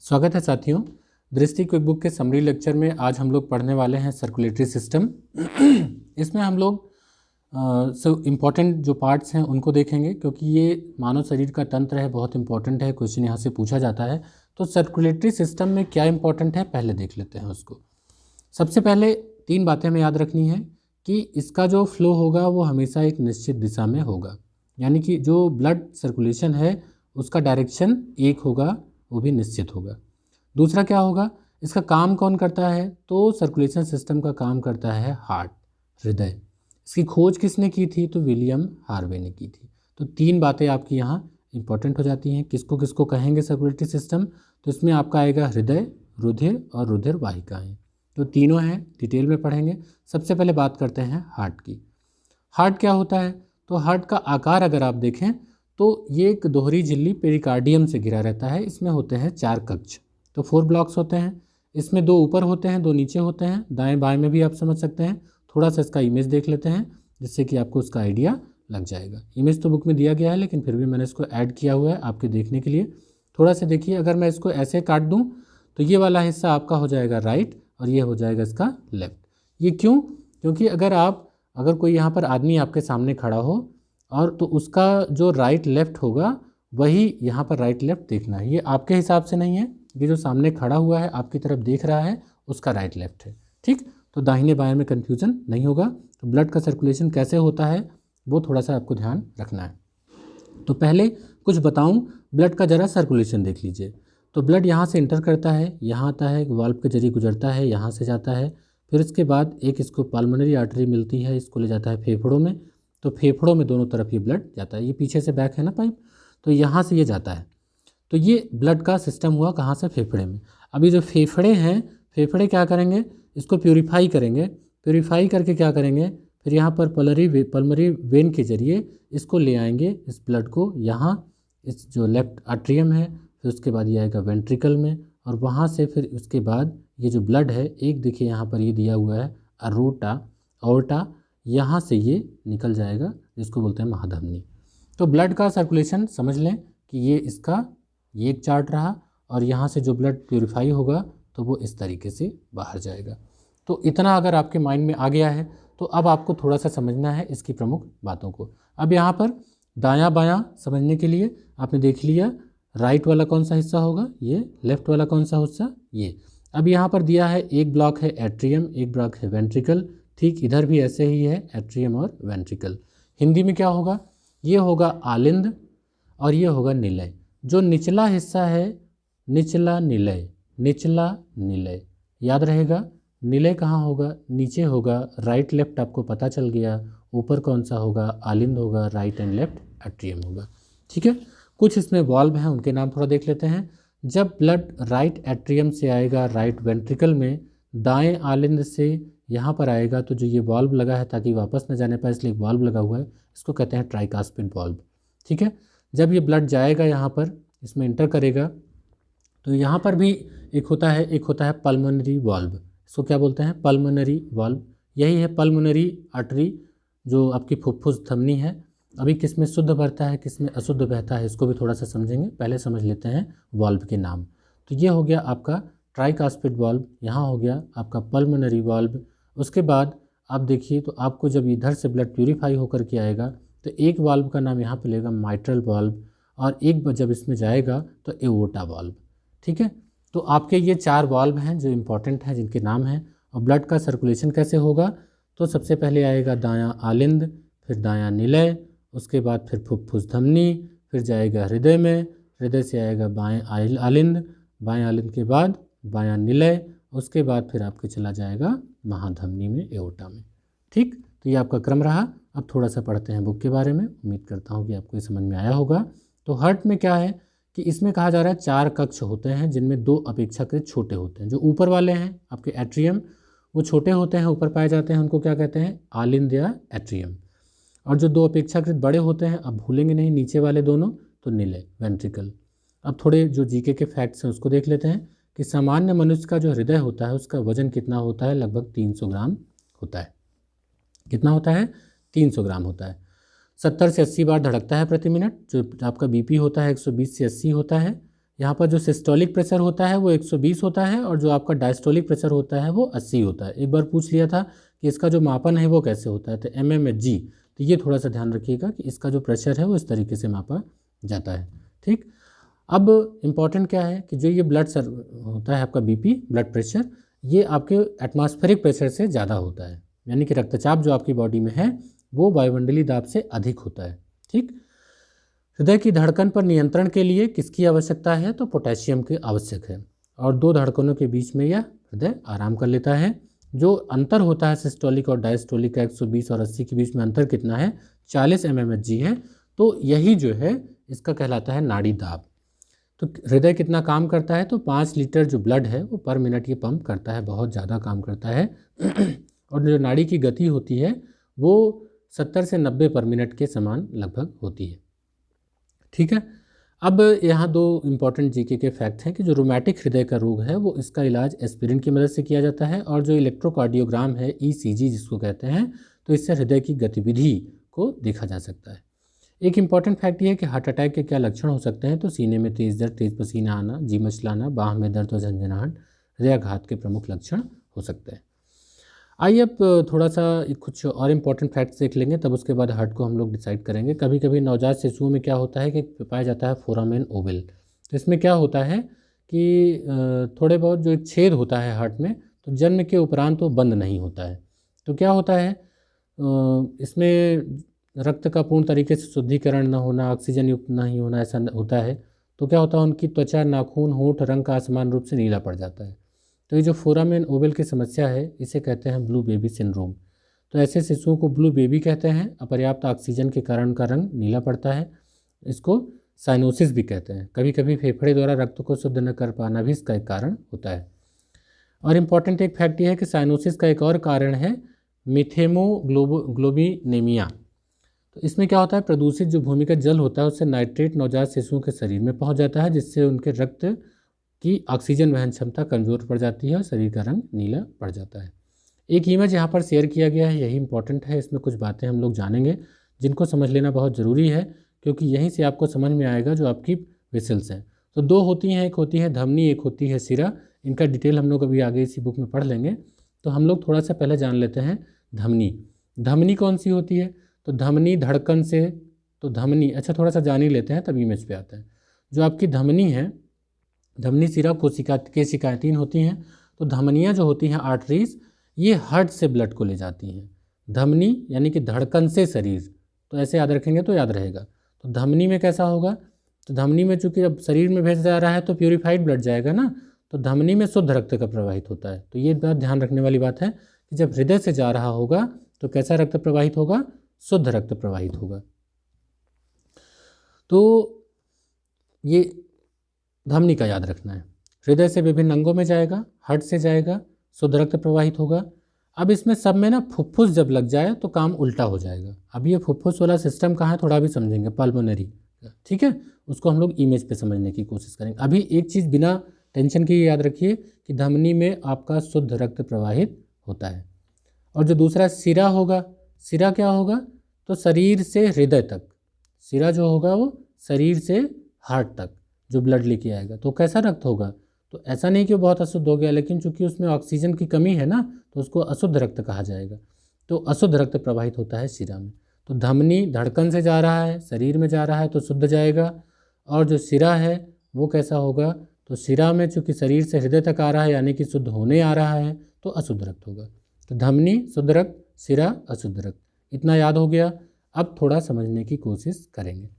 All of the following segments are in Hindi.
स्वागत है साथियों। दृष्टि क्विक बुक के समरी लेक्चर में आज हम लोग पढ़ने वाले हैं सर्कुलेटरी सिस्टम। इसमें हम लोग इम्पॉर्टेंट जो पार्ट्स हैं उनको देखेंगे, क्योंकि ये मानव शरीर का तंत्र है, बहुत इंपॉर्टेंट है, क्वेश्चन यहाँ से पूछा जाता है। तो सर्कुलेटरी सिस्टम में क्या इंपॉर्टेंट है पहले देख लेते हैं उसको। सबसे पहले 3 बातें हमें याद रखनी है कि इसका जो फ्लो होगा वो हमेशा एक निश्चित दिशा में होगा, यानी कि जो ब्लड सर्कुलेशन है उसका डायरेक्शन एक होगा, वो भी निश्चित होगा। दूसरा क्या होगा, इसका काम कौन करता है, तो सर्कुलेशन सिस्टम का काम करता है हार्ट, हृदय। इसकी खोज किसने की थी, तो विलियम हार्वे ने की थी। तो 3 बातें आपकी यहाँ इंपॉर्टेंट हो जाती हैं। किसको किसको कहेंगे सर्कुलेटरी सिस्टम, तो इसमें आपका आएगा हृदय, रुधिर और रुधिर वाहिकाएँ। तो तीनों हैं, डिटेल में पढ़ेंगे। सबसे पहले बात करते हैं हार्ट की। हार्ट क्या होता है, तो हार्ट का आकार अगर आप देखें तो ये एक दोहरी झिल्ली पेरिकार्डियम से घिरा रहता है। इसमें होते हैं 4 कक्ष, तो 4 ब्लॉक्स होते हैं। इसमें 2 ऊपर होते हैं, 2 नीचे होते हैं, दाएं बाएं में भी आप समझ सकते हैं। थोड़ा सा इसका इमेज देख लेते हैं जिससे कि आपको उसका आइडिया लग जाएगा। इमेज तो बुक में दिया गया है, लेकिन फिर भी मैंने इसको ऐड किया हुआ है आपके देखने के लिए। थोड़ा सा देखिए, अगर मैं इसको ऐसे काट दूँ तो ये वाला हिस्सा आपका हो जाएगा राइट और ये हो जाएगा इसका लेफ्ट। ये क्यों, क्योंकि अगर कोई यहाँ पर आदमी आपके सामने खड़ा हो और तो उसका जो राइट लेफ्ट होगा वही यहाँ पर राइट लेफ्ट देखना है। ये आपके हिसाब से नहीं है, ये जो सामने खड़ा हुआ है आपकी तरफ देख रहा है उसका राइट लेफ्ट है। ठीक, तो दाहिने बाएं में कन्फ्यूज़न नहीं होगा। तो ब्लड का सर्कुलेशन कैसे होता है वो थोड़ा सा आपको ध्यान रखना है। तो पहले कुछ बताऊं, ब्लड का ज़रा सर्कुलेशन देख लीजिए। तो ब्लड यहाँ से इंटर करता है, यहाँ आता है, वाल्व के जरिए गुजरता है, यहाँ से जाता है, फिर उसके बाद एक इसको पल्मोनरी आर्टरी मिलती है, इसको ले जाता है फेफड़ों में। तो फेफड़ों में दोनों तरफ ये ब्लड जाता है। ये पीछे से बैक है ना पाइप, तो यहाँ से ये जाता है। तो ये ब्लड का सिस्टम हुआ कहाँ से, फेफड़े में। अभी जो फेफड़े हैं, फेफड़े क्या करेंगे, इसको प्यूरिफाई करेंगे। प्यूरिफाई करके क्या करेंगे, फिर यहाँ पर पल्मरी वेन के जरिए इसको ले आएंगे, इस ब्लड को यहाँ इस जो लेफ्ट आर्ट्रियम है, फिर उसके बाद ये आएगा वेंट्रिकल में, और वहाँ से फिर उसके बाद ये जो ब्लड है, एक देखिए यहाँ पर ये दिया हुआ है अरोटा, यहाँ से ये निकल जाएगा, जिसको बोलते हैं महाधमनी। तो ब्लड का सर्कुलेशन समझ लें कि ये एक चार्ट रहा, और यहाँ से जो ब्लड प्यूरिफाई होगा तो वो इस तरीके से बाहर जाएगा। तो इतना अगर आपके माइंड में आ गया है तो अब आपको थोड़ा सा समझना है इसकी प्रमुख बातों को। अब यहाँ पर दायां बायां समझने के लिए आपने देख लिया, राइट वाला कौन सा हिस्सा होगा ये, लेफ्ट वाला कौन सा हिस्सा ये। अब यहाँ पर दिया है एक ब्लॉक है एट्रियम, एक ब्लॉक है वेंट्रिकल। ठीक इधर भी ऐसे ही है, एट्रियम और वेंट्रिकल। हिंदी में क्या होगा, ये होगा आलिंद और ये होगा निलय। जो निचला हिस्सा है निचला निलय याद रहेगा। निलय कहाँ होगा, नीचे होगा। राइट लेफ्ट आपको पता चल गया। ऊपर कौन सा होगा, आलिंद होगा, राइट एंड लेफ्ट एट्रियम होगा। ठीक है, कुछ इसमें वॉल्व हैं, उनके नाम थोड़ा देख लेते हैं। जब ब्लड राइट एट्रियम से आएगा राइट वेंट्रिकल में, दाएं आलिंद से यहाँ पर आएगा, तो जो ये वॉल्व लगा है ताकि वापस न जाने पाए इसलिए एक वॉल्व लगा हुआ है, इसको कहते हैं ट्राइकास्पिड वॉल्व। ठीक है, जब ये ब्लड जाएगा यहाँ पर, इसमें इंटर करेगा, तो यहाँ पर भी एक होता है पल्मोनरी वॉल्व। इसको क्या बोलते हैं, पल्मोनरी वॉल्व। यही है पल्मोनरी आर्टरी, जो आपकी फुफ्फुस धमनी है। अभी किस में शुद्ध बहता है, किस में अशुद्ध बहता है, इसको भी थोड़ा सा समझेंगे। पहले समझ लेते हैं वॉल्व के नाम। तो ये हो गया आपका ट्राइकास्पिड वॉल्व, यहाँ हो गया आपका पल्मोनरी वॉल्व। उसके बाद आप देखिए, तो आपको जब इधर से ब्लड प्यूरिफाई होकर के आएगा तो एक वाल्व का नाम यहाँ पे लेगा माइट्रल वाल्व, और एक जब इसमें जाएगा तो एओर्टा वाल्व। ठीक है, तो आपके ये 4 वाल्व हैं जो इम्पॉर्टेंट हैं, जिनके नाम हैं। और ब्लड का सर्कुलेशन कैसे होगा, तो सबसे पहले आएगा दायां आलिंद, फिर दायां निलय, उसके बाद फिर फुफ्फुस धमनी, फिर जाएगा हृदय में, हृदय से आएगा बाएं आलिंद, बाएं आलिंद के बाद बायां निलय, उसके बाद फिर आपके चला जाएगा महाधमनी में, एओर्टा में। ठीक, तो ये आपका क्रम रहा। अब थोड़ा सा पढ़ते हैं बुक के बारे में, उम्मीद करता हूँ कि आपको ये समझ में आया होगा। तो हार्ट में क्या है कि इसमें कहा जा रहा है 4 कक्ष होते हैं, जिनमें 2 अपेक्षाकृत छोटे होते हैं। जो ऊपर वाले हैं आपके एट्रियम, वो छोटे होते हैं, ऊपर पाए जाते हैं, उनको क्या कहते हैं, आलिंद या एट्रियम। और जो 2 अपेक्षाकृत बड़े होते हैं, अब भूलेंगे नहीं, नीचे वाले दोनों, तो निलय, वेंट्रिकल। अब थोड़े जो जीके के फैक्ट्स हैं उसको देख लेते हैं कि सामान्य मनुष्य का जो हृदय होता है उसका वजन कितना होता है, लगभग 300 ग्राम होता है। कितना होता है, 300 ग्राम होता है। 70 से 80 बार धड़कता है प्रति मिनट। जो आपका बीपी होता है 120 से 80 होता है, यहाँ पर जो सिस्टोलिक प्रेशर होता है वो 120 होता है और जो आपका डायस्टोलिक प्रेशर होता है वो 80 होता है। एक बार पूछ लिया था कि इसका जो मापन है वो कैसे होता है, तो mmHg। तो ये थोड़ा सा ध्यान रखिएगा कि इसका जो प्रेशर है वो इस तरीके से मापा जाता है। ठीक, अब इम्पॉर्टेंट क्या है कि जो ये ब्लड सर होता है आपका बीपी ब्लड प्रेशर, ये आपके एटमॉस्फेरिक प्रेशर से ज़्यादा होता है, यानी कि रक्तचाप जो आपकी बॉडी में है वो वायुमंडलीय दाब से अधिक होता है। ठीक, हृदय की धड़कन पर नियंत्रण के लिए किसकी आवश्यकता है, तो पोटेशियम की आवश्यक है। और दो धड़कनों के बीच में यह हृदय आराम कर लेता है। जो अंतर होता है सिस्टोलिक और डायस्टोलिक का 120 और 80 के बीच में अंतर कितना है, 40 mmHg है। तो यही जो है इसका कहलाता है नाड़ी दाब। तो हृदय कितना काम करता है, तो 5 लीटर जो ब्लड है वो पर मिनट ये पंप करता है, बहुत ज़्यादा काम करता है। और जो नाड़ी की गति होती है वो 70 से 90 पर मिनट के समान लगभग होती है। ठीक है, अब यहाँ दो इम्पॉर्टेंट जीके के फैक्ट हैं कि जो रोमैटिक हृदय का रोग है वो इसका इलाज एस्पिरिन की मदद से किया जाता है, और जो इलेक्ट्रोकार्डियोग्राम है ECG जिसको कहते हैं, तो इससे हृदय की गतिविधि को देखा जा सकता है। एक इम्पॉर्टेंट फैक्ट ये है कि हार्ट अटैक के क्या लक्षण हो सकते हैं, तो सीने में तेज दर्द, तेज पसीना आना, जी मचलाना, बाह में दर्द और झंझनाहट हृदयाघात के प्रमुख लक्षण हो सकते हैं। आइए अब थोड़ा सा कुछ और इम्पॉर्टेंट फैक्ट्स देख लेंगे, तब उसके बाद हार्ट को हम लोग डिसाइड करेंगे। कभी कभी नवजात शिशुओं में क्या होता है कि पाया जाता है फोरामेन ओवल। तो इसमें क्या होता है कि थोड़े बहुत जो एक छेद होता है हार्ट में, तो जन्म के उपरांत वो बंद नहीं होता है। तो क्या होता है, इसमें रक्त का पूर्ण तरीके से शुद्धिकरण न होना, ऑक्सीजन युक्त नहीं होना, ऐसा होता है। तो क्या होता है, उनकी त्वचा, नाखून, होंठ रंग का असमान रूप से नीला पड़ जाता है। तो ये जो फोरामेन ओवल की समस्या है इसे कहते हैं ब्लू बेबी सिंड्रोम। तो ऐसे शिशुओं को ब्लू बेबी कहते हैं। अपर्याप्त ऑक्सीजन के कारण उनका रंग नीला पड़ता है। इसको साइनोसिस भी कहते हैं। कभी कभी फेफड़े द्वारा रक्त को शुद्ध न कर पाना भी इसका एक कारण होता है। और इम्पॉर्टेंट एक फैक्ट ये है कि साइनोसिस का एक और कारण है मिथेमोग्लोबिनेमिया। तो इसमें क्या होता है, प्रदूषित जो भूमिगत जल होता है उससे नाइट्रेट नवजात शिशुओं के शरीर में पहुंच जाता है, जिससे उनके रक्त की ऑक्सीजन वहन क्षमता कमज़ोर पड़ जाती है और शरीर का रंग नीला पड़ जाता है। एक इमेज यहाँ पर शेयर किया गया है, यही इंपॉर्टेंट है। इसमें कुछ बातें हम लोग जानेंगे जिनको समझ लेना बहुत ज़रूरी है, क्योंकि यहीं से आपको समझ में आएगा जो आपकी वेसल्स हैं। तो दो होती हैं, एक होती है धमनी, एक होती है सिरा। इनका डिटेल हम लोग अभी आगे इसी बुक में पढ़ लेंगे। तो हम लोग थोड़ा सा पहले जान लेते हैं धमनी। धमनी कौन सी होती है, तो धमनी धड़कन से, तो धमनी अच्छा थोड़ा सा जान ही लेते हैं तब इमेज पे आता है। जो आपकी धमनी है, धमनी सिरा केशिकातीन होती हैं। तो धमनियाँ जो होती हैं आर्टरीज, ये हार्ट से ब्लड को ले जाती हैं। धमनी यानी कि धड़कन से शरीर, तो ऐसे याद रखेंगे तो याद रहेगा। तो धमनी में कैसा होगा, तो धमनी में चूंकि जब शरीर में भेजा जा रहा है तो प्योरीफाइड ब्लड जाएगा ना, तो धमनी में शुद्ध रक्त का प्रवाहित होता है। तो ये बात ध्यान रखने वाली बात है कि जब हृदय से जा रहा होगा तो कैसा रक्त प्रवाहित होगा, शुद्ध रक्त प्रवाहित होगा। तो ये धमनी का याद रखना है। हृदय से विभिन्न अंगों में जाएगा, हार्ट से जाएगा, शुद्ध रक्त प्रवाहित होगा। अब इसमें सब में ना फुफ्फुस जब लग जाए तो काम उल्टा हो जाएगा। अब ये फुफ्फुस वाला सिस्टम कहाँ है थोड़ा भी समझेंगे, पल्मोनरी, ठीक है, उसको हम लोग इमेज पे समझने की कोशिश करेंगे। अभी एक चीज़ बिना टेंशन के याद रखिए कि धमनी में आपका शुद्ध रक्त प्रवाहित होता है। और जो दूसरा सिरा होगा, सिरा क्या होगा, तो शरीर से हृदय तक, सिरा जो होगा वो शरीर से हार्ट तक जो ब्लड लेके आएगा। तो कैसा रक्त होगा, तो ऐसा नहीं कि वो बहुत अशुद्ध हो गया, लेकिन चूंकि उसमें ऑक्सीजन की कमी है ना, तो उसको अशुद्ध रक्त कहा जाएगा। तो अशुद्ध रक्त प्रवाहित होता है सिरा में। तो धमनी धड़कन से जा रहा है, शरीर में जा रहा है तो शुद्ध जाएगा। और जो सिरा है वो कैसा होगा, तो सिरा में चूंकि शरीर से हृदय तक आ रहा है यानी कि शुद्ध होने आ रहा है तो अशुद्ध रक्त होगा। तो धमनी शुद्ध रक्त, सिरा अशुद्ध रक्त, इतना याद हो गया। अब थोड़ा समझने की कोशिश करेंगे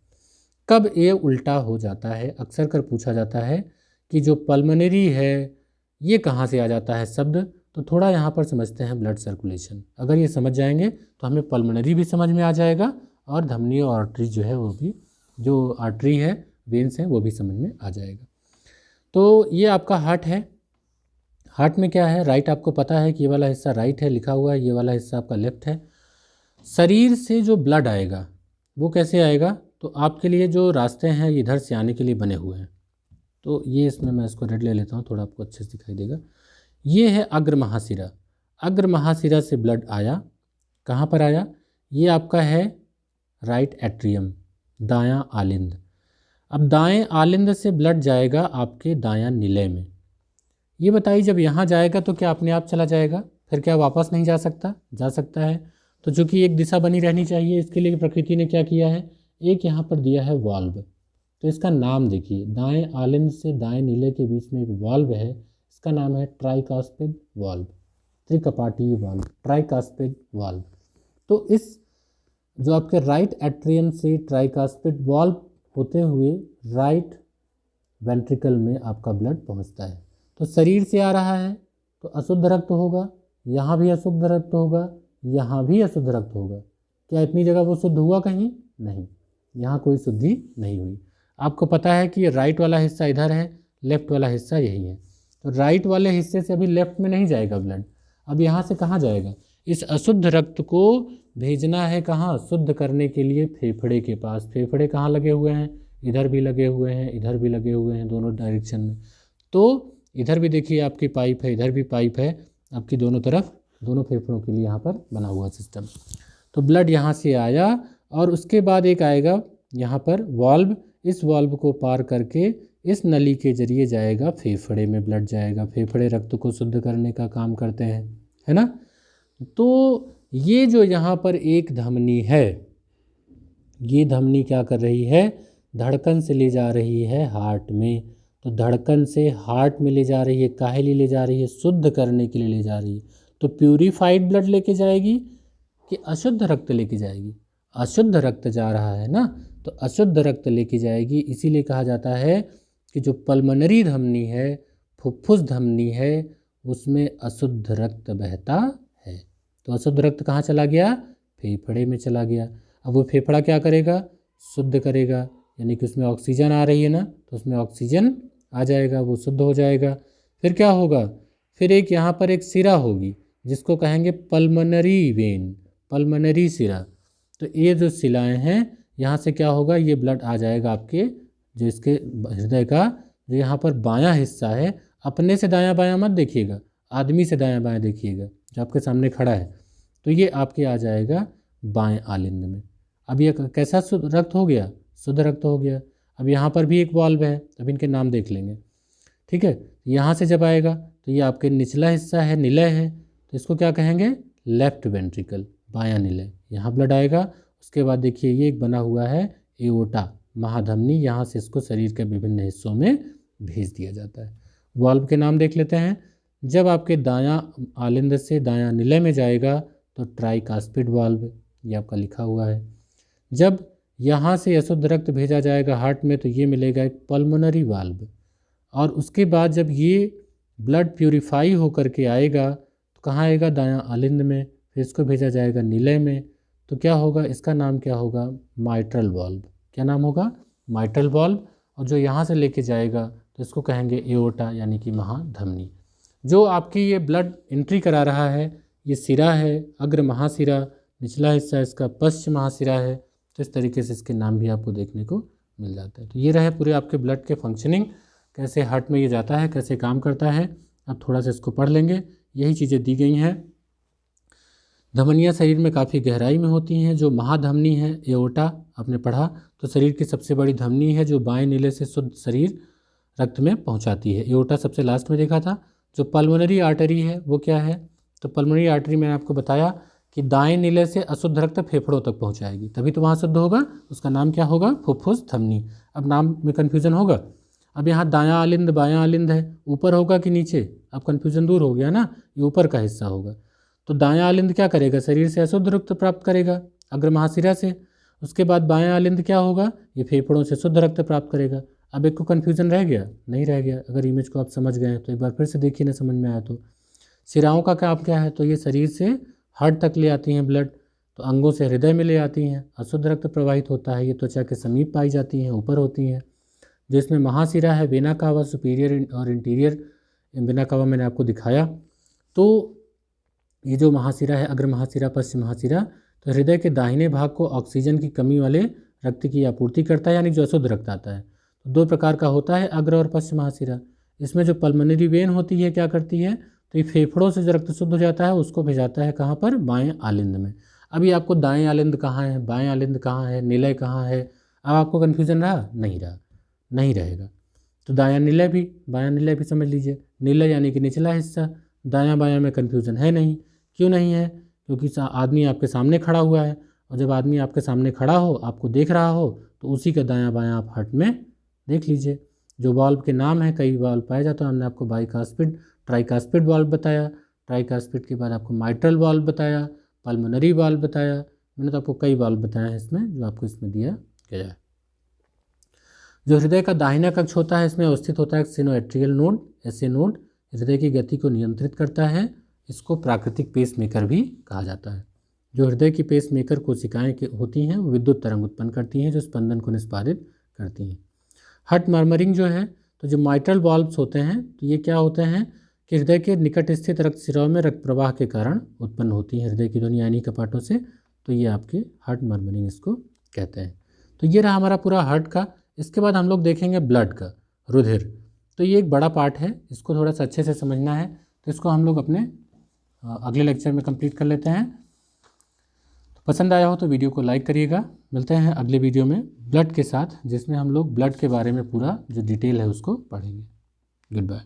कब ये उल्टा हो जाता है। अक्सर कर पूछा जाता है कि जो पल्मोनरी है ये कहाँ से आ जाता है शब्द, तो थोड़ा यहाँ पर समझते हैं ब्लड सर्कुलेशन। अगर ये समझ जाएंगे तो हमें पल्मोनरी भी समझ में आ जाएगा और धमनी और आर्टरी जो है वो भी, जो आर्टरी है, वेन्स हैं, वो भी समझ में आ जाएगा। तो ये आपका हार्ट है। हार्ट में क्या है, राइट आपको पता है कि ये वाला हिस्सा राइट है लिखा हुआ है, ये वाला हिस्सा आपका लेफ्ट है। शरीर से जो ब्लड आएगा वो कैसे आएगा, तो आपके लिए जो रास्ते हैं इधर से आने के लिए बने हुए हैं। तो ये इसमें मैं इसको रेड ले लेता हूँ, थोड़ा आपको अच्छे से दिखाई देगा। ये है अग्र महाशिरा। अग्र महाशिरा से ब्लड आया, कहाँ पर आया, ये आपका है राइट एट्रियम, दायां आलिंद। अब दाएं आलिंद से ब्लड जाएगा आपके दायां निलय में। ये बताइए जब यहाँ जाएगा तो क्या अपने आप चला जाएगा, फिर क्या वापस नहीं जा सकता? जा सकता है। तो चूंकि एक दिशा बनी रहनी चाहिए, इसके लिए प्रकृति ने क्या किया है, एक यहाँ पर दिया है वाल्व। तो इसका नाम देखिए, दाएं आलिंद से दाएं निलय के बीच में एक वाल्व है, इसका नाम है ट्राइकास्पिड वाल्व, त्रिकपाटीय वाल्व, ट्राइकास्पिड वाल्व। तो इस जो आपके राइट एट्रियम से ट्राइकास्पिड वाल्व होते हुए राइट वेंट्रिकल में आपका ब्लड पहुंचता है। तो शरीर से आ रहा है तो अशुद्ध रक्त होगा, यहाँ भी अशुद्ध रक्त होगा, यहाँ भी अशुद्ध रक्त होगा। क्या इतनी जगह वो शुद्ध हुआ कहीं? नहीं, यहाँ कोई शुद्धि नहीं हुई। आपको पता है कि राइट वाला हिस्सा इधर है, लेफ्ट वाला हिस्सा यही है। तो राइट वाले हिस्से से अभी लेफ्ट में नहीं जाएगा ब्लड, अब यहाँ से कहाँ जाएगा? इस अशुद्ध रक्त को भेजना है कहाँ? शुद्ध करने के लिए फेफड़े के पास। फेफड़े कहाँ लगे हुए हैं? इधर भी लगे हुए हैं, इधर भी लगे हुए हैं, दोनों डायरेक्शन में। तो इधर भी देखिए आपकी पाइप है, इधर भी पाइप है, आपकी दोनों तरफ, दोनों फेफड़ों के लिए यहाँ पर बना हुआ सिस्टम। तो ब्लड यहाँ से आया और उसके बाद एक आएगा यहाँ पर वाल्व, इस वाल्व को पार करके इस नली के जरिए जाएगा फेफड़े में, ब्लड जाएगा। फेफड़े रक्त को शुद्ध करने का काम करते हैं, है ना। तो ये जो यहाँ पर एक धमनी है, ये धमनी क्या कर रही है? धड़कन से ले जा रही है हार्ट में। तो धड़कन से हार्ट में ले जा रही है, काहे लिए ले जा रही है? शुद्ध करने के लिए ले जा रही है। तो प्यूरिफाइड ब्लड लेके जाएगी कि अशुद्ध रक्त लेके जाएगी? अशुद्ध रक्त जा रहा है ना, तो अशुद्ध रक्त लेके जाएगी। इसीलिए कहा जाता है कि जो पल्मोनरी धमनी है, फुफ्फुस धमनी है, उसमें अशुद्ध रक्त बहता है। तो अशुद्ध रक्त कहाँ चला गया? फेफड़े में चला गया। अब वो फेफड़ा क्या करेगा? शुद्ध करेगा, यानी कि उसमें ऑक्सीजन आ रही है ना, तो उसमें ऑक्सीजन आ जाएगा, वो शुद्ध हो जाएगा। फिर क्या होगा? फिर एक यहाँ पर एक सिरा होगी जिसको कहेंगे पल्मोनरी वेन, पल्मोनरी सिरा। तो ये जो शिलाएँ हैं, यहाँ से क्या होगा? ये ब्लड आ जाएगा आपके जो इसके हृदय का जो यहाँ पर बायां हिस्सा है। अपने से दायां बायां मत देखिएगा, आदमी से दायां बायां देखिएगा जो आपके सामने खड़ा है। तो ये आपके आ जाएगा बाएं आलिंद में। अब ये कैसा रक्त हो गया? शुद्ध रक्त हो गया। अब यहाँ पर भी एक वाल्व है, अब इनके नाम देख लेंगे, ठीक है। यहाँ से जब आएगा तो ये आपके निचला हिस्सा है, निलय है, तो इसको क्या कहेंगे? लेफ्ट वेंट्रिकल, बायां निलय। यहाँ ब्लड आएगा। उसके बाद देखिए ये एक बना हुआ है एओर्टा, महाधमनी, यहाँ से इसको शरीर के विभिन्न हिस्सों में भेज दिया जाता है। वाल्व के नाम देख लेते हैं। जब आपके दायां आलिंद से दायां निलय में जाएगा तो ट्राइकास्पिड वाल्व, ये आपका लिखा हुआ है। जब यहाँ से अशुद्ध रक्त भेजा जाएगा हार्ट में तो ये मिलेगा एक पल्मोनरी वाल्व। और उसके बाद जब ये ब्लड प्यूरिफाई होकर के आएगा तो कहाँ आएगा? दायां आलिंद में। फिर इसको भेजा जाएगा निलय में, तो क्या होगा? इसका नाम क्या होगा? Mitral valve. क्या नाम होगा? Mitral valve. और जो यहाँ से लेके जाएगा तो इसको कहेंगे एओर्टा, यानी कि महाधमनी। जो आपकी ये ब्लड एंट्री करा रहा है, ये सिरा है, अग्र महासिरा, निचला हिस्सा इसका पश्च महासिरा है। तो इस तरीके से इसके नाम भी आपको देखने को मिल जाता है। तो ये रहे पूरे आपके ब्लड के फंक्शनिंग, कैसे हार्ट में ये जाता है, कैसे काम करता है। अब थोड़ा सा इसको पढ़ लेंगे, यही चीज़ें दी गई हैं। धमनियाँ शरीर में काफ़ी गहराई में होती हैं। जो महाधमनी है एओर्टा आपने पढ़ा, तो शरीर की सबसे बड़ी धमनी है जो बाएं नीले से शुद्ध शरीर रक्त में पहुंचाती है। एओर्टा सबसे लास्ट में देखा था। जो पल्मोनरी आर्टरी है वो क्या है? तो पल्मोनरी आर्टरी मैंने आपको बताया कि दाएं नीले से अशुद्ध रक्त फेफड़ों तक पहुंचाएगी, तभी तो वहाँ शुद्ध होगा। उसका नाम क्या होगा? फुफ्फुस धमनी। अब नाम में कन्फ्यूज़न होगा। अब यहाँ दायां आलिंद बायां आलिंद है, ऊपर होगा कि नीचे? अब कन्फ्यूज़न दूर हो गया ना, ये ऊपर का हिस्सा होगा। तो दायां आलिंद क्या करेगा? शरीर से अशुद्ध रक्त प्राप्त करेगा अग्र महाशिरा से। उसके बाद बायां आलिंद क्या होगा? ये फेफड़ों से शुद्ध रक्त प्राप्त करेगा। अब एक को कन्फ्यूज़न रह गया? नहीं रह गया। अगर इमेज को आप समझ गए तो एक बार फिर से देखिए, ना समझ में आया तो। शिराओं का काम क्या है? तो ये शरीर से हार्ट तक ले आती हैं ब्लड, तो अंगों से हृदय में ले आती हैं। अशुद्ध रक्त प्रवाहित होता है, ये त्वचा के समीप पाई जाती हैं, ऊपर होती हैं। जो इसमें महाशिरा है, वेना कावा सुपीरियर और इंटीरियर वेना कावा मैंने आपको दिखाया। तो ये जो महाशिरा है, अग्र महाशिरा पश्चिम महाशिरा, तो हृदय के दाहिने भाग को ऑक्सीजन की कमी वाले रक्त की आपूर्ति करता है, यानी जो अशुद्ध रक्त आता है। तो दो प्रकार का होता है अग्र और पश्चिम महाशिरा। इसमें जो पल्मोनरी वेन होती है क्या करती है? तो ये फेफड़ों से जो रक्त शुद्ध हो जाता है उसको भेजाता है कहाँ पर? बाएं आलिंद में। अभी आपको दाएं आलिंद कहाँ है, बाएं आलिंद कहाँ है, निलय कहाँ है, अब आपको कन्फ्यूजन रहा? नहीं रहा। नहीं रहेगा। तो दायां निलय भी, बायां निलय भी समझ लीजिए। निलय यानी कि निचला हिस्सा, दायां बायां में कन्फ्यूज़न है नहीं। क्यों नहीं है? क्योंकि आदमी आपके सामने खड़ा हुआ है, और जब आदमी आपके सामने खड़ा हो, आपको देख रहा हो, तो उसी का दायां बायां आप हट में देख लीजिए। जो वाल्व के नाम है, कई वाल्व पाए जाते हैं। हमने आपको बाइकास्पिड, ट्राइकास्पिड वाल्व बताया, ट्राइकास्पिड के बाद आपको माइट्रल वाल्व बताया, पल्मोनरी वाल्व बताया। मैंने तो आपको कई वाल्व बताए हैं इसमें, जो आपको इसमें दिया गया है। जो हृदय का दाहिना कक्ष होता है, इसमें अवस्थित होता है सिनोएट्रियल नोड, ऐसे नोड हृदय की गति को नियंत्रित करता है। इसको प्राकृतिक पेसमेकर भी कहा जाता है। जो हृदय की पेसमेकर कोशिकाएं होती हैं, वो विद्युत तरंग उत्पन्न करती हैं, जो स्पंदन को निष्पादित करती हैं। हार्ट मर्मरिंग जो है, तो जो माइट्रल वाल्व्स होते हैं, तो ये क्या होते हैं कि हृदय के निकट स्थित रक्त सिराओं में रक्त प्रवाह के कारण उत्पन्न होती हैं हृदय की ध्वनि यानी कपाटों से। तो ये आपके हार्ट मर्मरिंग इसको कहते हैं। तो ये रहा हमारा पूरा हार्ट का। इसके बाद हम लोग देखेंगे ब्लड का, रुधिर। तो ये एक बड़ा पार्ट है, इसको थोड़ा सा अच्छे से समझना है। तो इसको हम लोग अपने अगले लेक्चर में कंप्लीट कर लेते हैं। तो पसंद आया हो तो वीडियो को लाइक करिएगा। मिलते हैं अगले वीडियो में ब्लड के साथ, जिसमें हम लोग ब्लड के बारे में पूरा जो डिटेल है उसको पढ़ेंगे। Good bye.